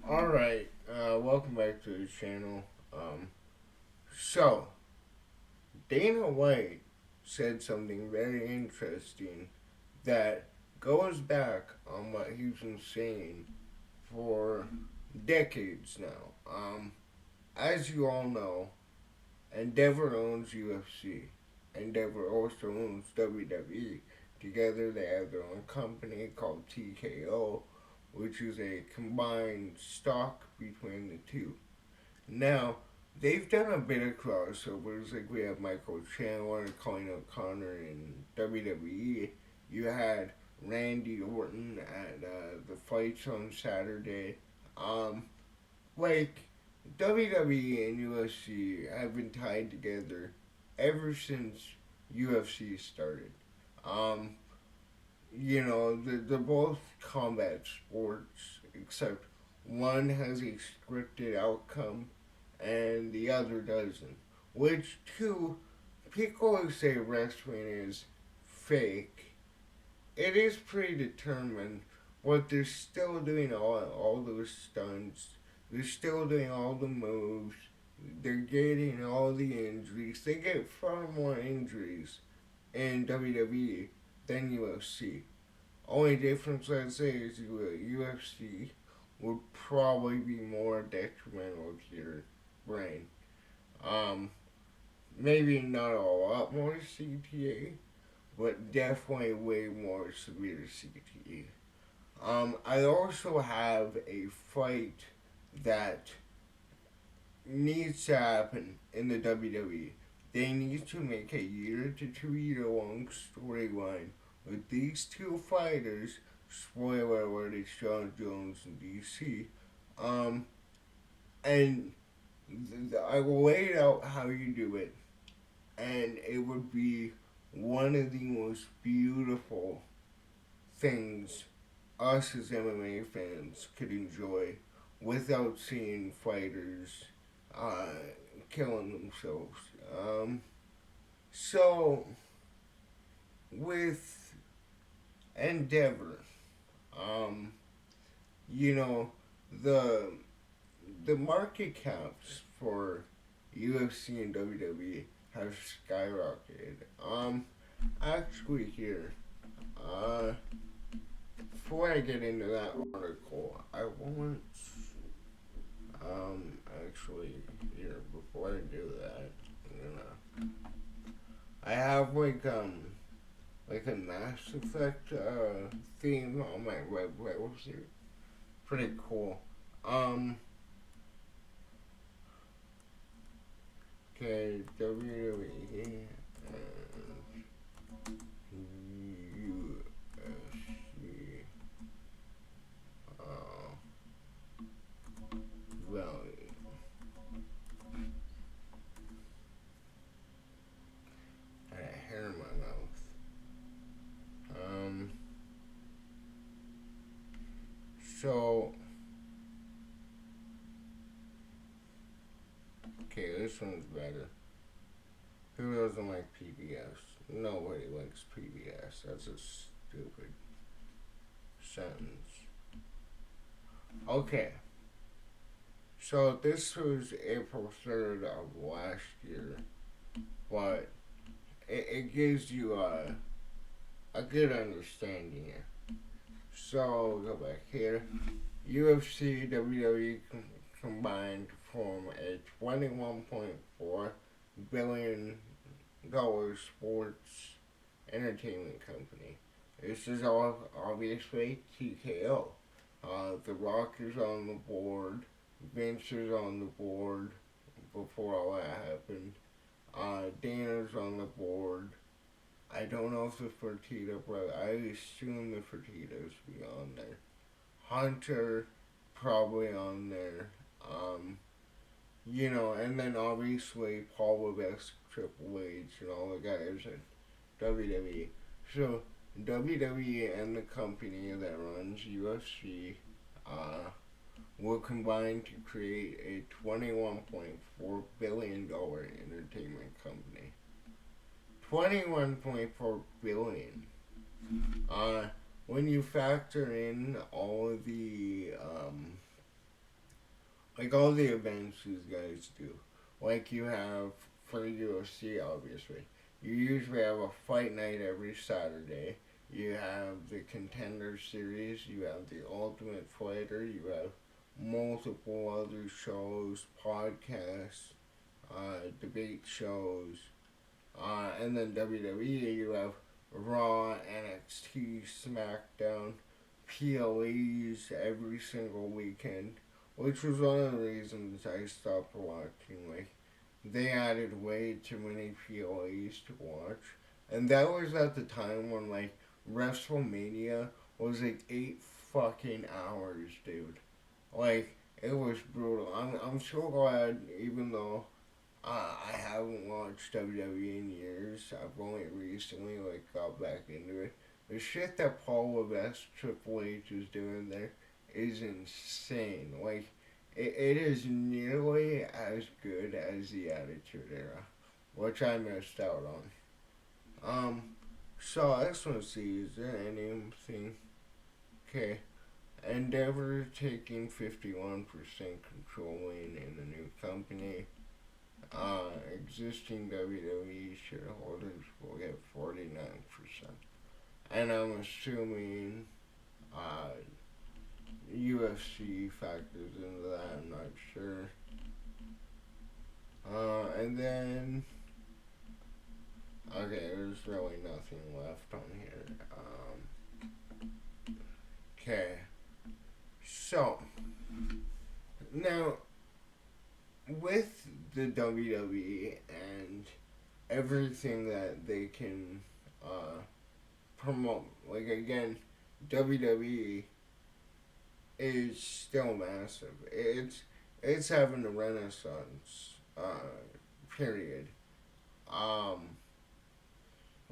Alright, welcome back to the channel. So, Dana White said something very interesting that goes back on what he's been saying for decades now. As you all know, Endeavor owns UFC. Endeavor also owns WWE. Together they have their own company called TKO, which is a combined stock between the two. Now, they've done a bit of crossovers, like we have Michael Chandler and Colin O'Connor in WWE. You had Randy Orton at the fights on Saturday. Um, like, WWE and UFC have been tied together ever since UFC started. Um, they're both combat sports, except one has a scripted outcome and the other doesn't. Which, two, people who say wrestling is fake, it is predetermined, but they're still doing all those stunts. They're still doing all the moves. They're getting all the injuries. They get far more injuries in WWE than UFC. Only difference I'd say is UFC would probably be more detrimental to your brain. Um, Maybe not a lot more CTA, but definitely way more severe CTA. I also have a fight that needs to happen in the WWE. They need to make a year to 2 year long storyline with these two fighters. Spoiler alert, it's John Jones and DC. Um, and I laid out how you do it, and it would be one of the most beautiful things us as MMA fans could enjoy without seeing fighters uh, killing themselves. Um, so, with Endeavor, um, you know, the the market caps for UFC and WWE have skyrocketed. Actually, here, uh, before I get into that article, I want, actually, here, before I do that, I'm gonna, I have like a Mass Effect, theme on my website. Pretty cool. Um, okay, WWE and UFC, value. I had a hair in my mouth. Um, so, okay, this one's better. Who doesn't like PBS? Nobody likes PBS. That's a stupid sentence. Okay, so this was April 3rd of last year, but it gives you a good understanding here. So, go back here. UFC, WWE combined form a $21.4 billion sports entertainment company. This is all obviously TKO. The Rock is on the board. Vince is on the board before all that happened. Dana's on the board. I don't know if the Fertitta brother. I assume the Fertittas be on there. Hunter probably on there. And then obviously Paul Levesque, Triple H, and all the guys in WWE. So WWE and the company that runs UFC uh, will combine to create a $21.4 billion entertainment company. 21.4 billion. Uh, when you factor in all of the like all the events these guys do. Like you have for UFC, obviously. You usually have a fight night every Saturday. You have the Contender Series. You have the Ultimate Fighter. You have multiple other shows, podcasts, debate shows, and then WWE. You have Raw, NXT, SmackDown, PLEs every single weekend, which was one of the reasons I stopped watching. Like, they added way too many PLEs to watch. And that was at the time when, like, WrestleMania was like 8 fucking hours, dude. Like, it was brutal. I'm so glad, even though I haven't watched WWE in years. I've only recently like got back into it. The shit that Paul Levesque Triple H is doing there is insane. Like it is nearly as good as the Attitude Era, which I missed out on. So I just want to see, is there anything? Okay, Endeavor taking 51% controlling in the new company. Existing WWE shareholders will get 49%. And I'm assuming uh, UFC factors into that, I'm not sure. And then, okay, there's really nothing left on here. Okay, so, now, with the WWE and everything that they can uh, promote. Like again, WWE is still massive. It's having a renaissance period. Um,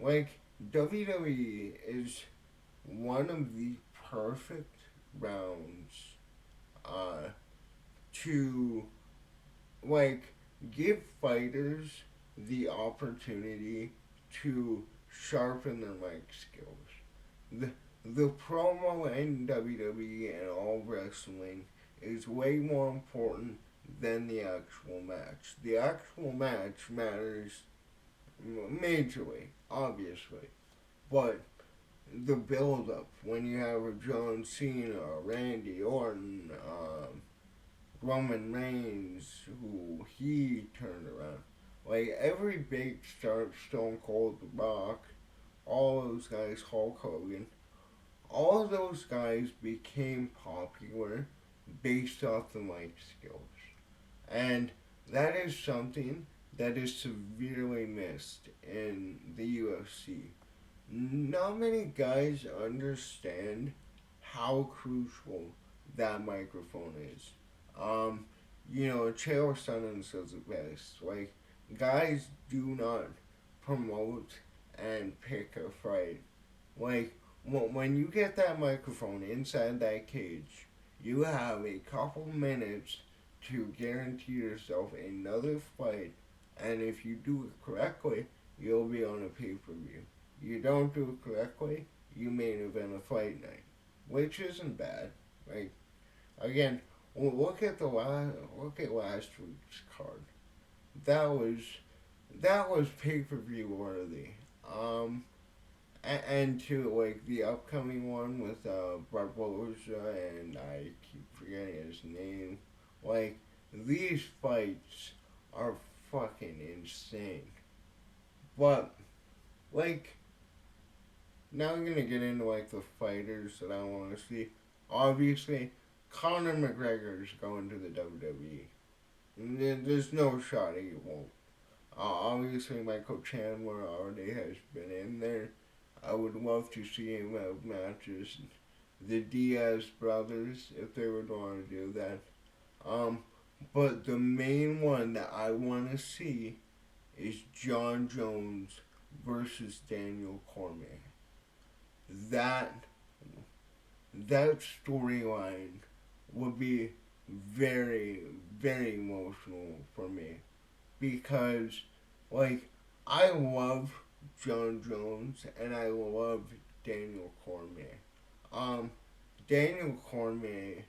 like WWE is one of the perfect rounds uh, to like give fighters the opportunity to sharpen their mic skills. The, the promo in WWE and all wrestling is way more important than the actual match. The actual match matters majorly, obviously, but the build up when you have a John Cena, Randy Orton, Roman Reigns, who he turned around. Like every big star, Stone Cold, The Rock, all those guys, Hulk Hogan, all of those guys became popular based off the mic skills. And that is something that is severely missed in the UFC. Not many guys understand how crucial that microphone is. Um, Chael Sonnen says it best. Like, guys do not promote and pick a fight. Like, when you get that microphone inside that cage, you have a couple minutes to guarantee yourself another fight, and if you do it correctly, you'll be on a pay per view. You don't do it correctly, you main event a fight night, which isn't bad. Like again, look at last week's card. That was that was pay per view worthy. And to like the upcoming one with Barboza and I keep forgetting his name. Like these fights are fucking insane. But like now I'm gonna get into like the fighters that I want to see. Obviously, Conor McGregor's going to the WWE. There's no shot he won't. Obviously, Michael Chandler already has been in there. I would love to see him have matches. The Diaz brothers, if they would want to do that. Um, but the main one that I want to see is John Jones versus Daniel Cormier. That that storyline would be very, very emotional for me because, like, I love John Jones and I love Daniel Cormier. Um, Daniel Cormier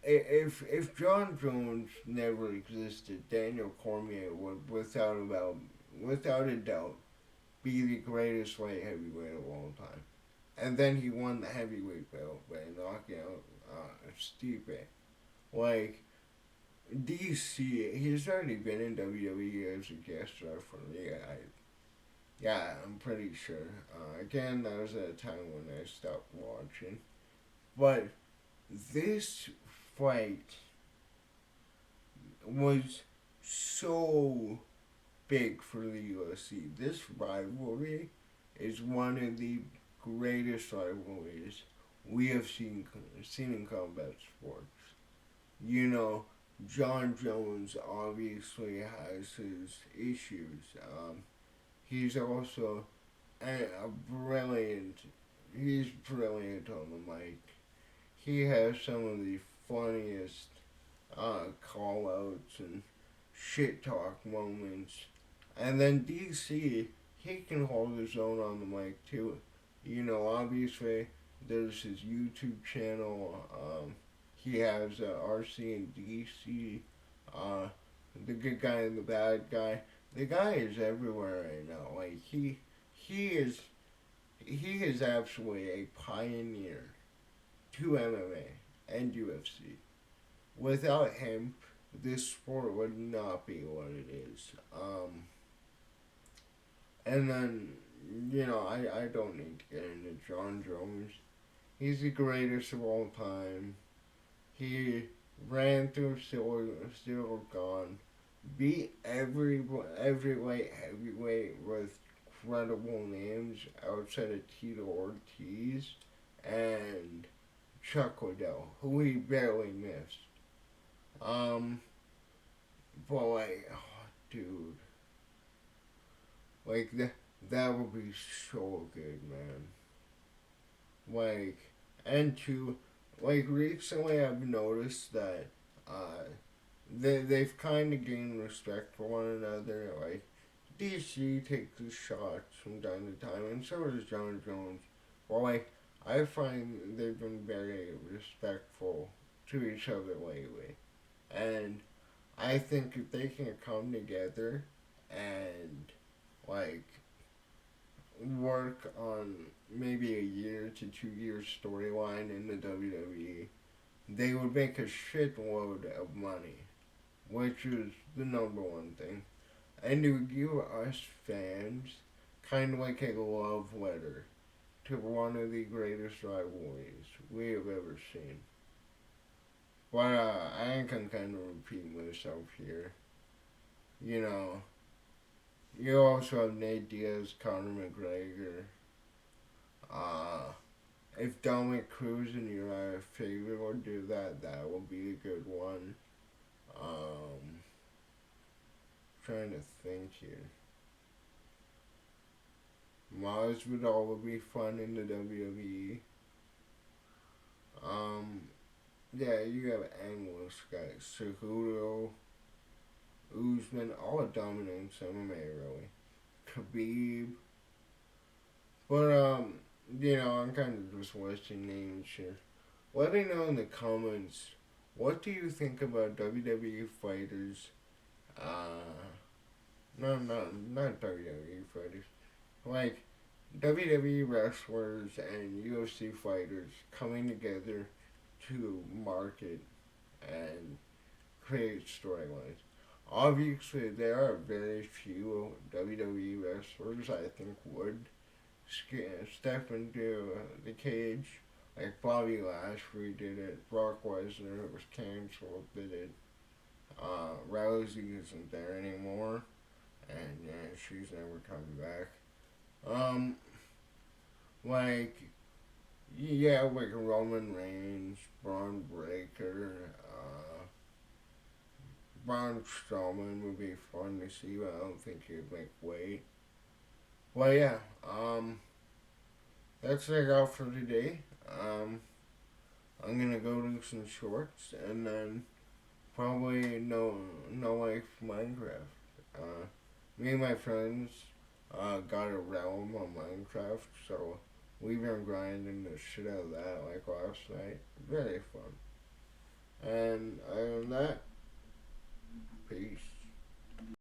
if John Jones never existed, Daniel Cormier would without a doubt be the greatest light heavyweight of all time. And then he won the heavyweight belt by knocking out Stipe. Like DC, he's already been in WWE as a guest referee. Yeah, I'm pretty sure. Again, that was at a time when I stopped watching. But this fight was so big for the UFC. This rivalry is one of the greatest rivalries we have seen in combat sports. You know, John Jones obviously has his issues. He's also a brilliant. He's brilliant on the mic. He has some of the funniest call outs and shit talk moments. And then DC, he can hold his own on the mic too. You know, obviously, there's his YouTube channel. He has RC and DC, uh, the good guy and the bad guy. The guy is everywhere right now. Like he is, he is absolutely a pioneer to MMA and UFC. Without him, this sport would not be what it is. And then, you know, I don't need to get into John Jones. He's the greatest of all time. He ran through Silicon, beat every weight heavyweight with credible names outside of Tito Ortiz and Chuck Liddell, who he barely missed. Um, but like, oh, dude, like that would be so good, man. Like, and to like recently, I've noticed that uh, they've kind of gained respect for one another. Like, DC takes his shots from time to time, and so does John Jones. Well, like, I find they've been very respectful to each other lately. And I think if they can come together and, like, work on maybe a year to 2 year storyline in the WWE, they would make a shitload of money, which is the number one thing. And it would give us fans kind of like a love letter to one of the greatest rivalries we have ever seen. But I think I'm kind of repeating myself here. You know, you also have Nate Diaz, Conor McGregor. Uh, if Dominic Cruz and Uriah Faber would do that, that would be a good one. Um, Trying to think here. Masvidal would be fun in the WWE. Um, yeah, you have endless guys. Cejudo, Usman, all dominance MMA really. Khabib. But you know, I'm kind of just listing names here. Let me know in the comments, what do you think about WWE fighters? Uh, not WWE fighters. Like WWE wrestlers and UFC fighters coming together to market and create storylines. Obviously, there are very few WWE wrestlers I think would step into the cage. Like Bobby Lashley did it, Brock Lesnar was canceled, did it. Rousey isn't there anymore, and yeah, she's never coming back. Um, like yeah, like Roman Reigns, Braun Breaker, Braun Strowman would be fun to see, but I don't think he'd make weight. Well, yeah, that's what I got for today. I'm gonna go do some shorts and then probably no life Minecraft. Me and my friends got a realm on Minecraft, so we've been grinding the shit out of that like last night. Very fun. And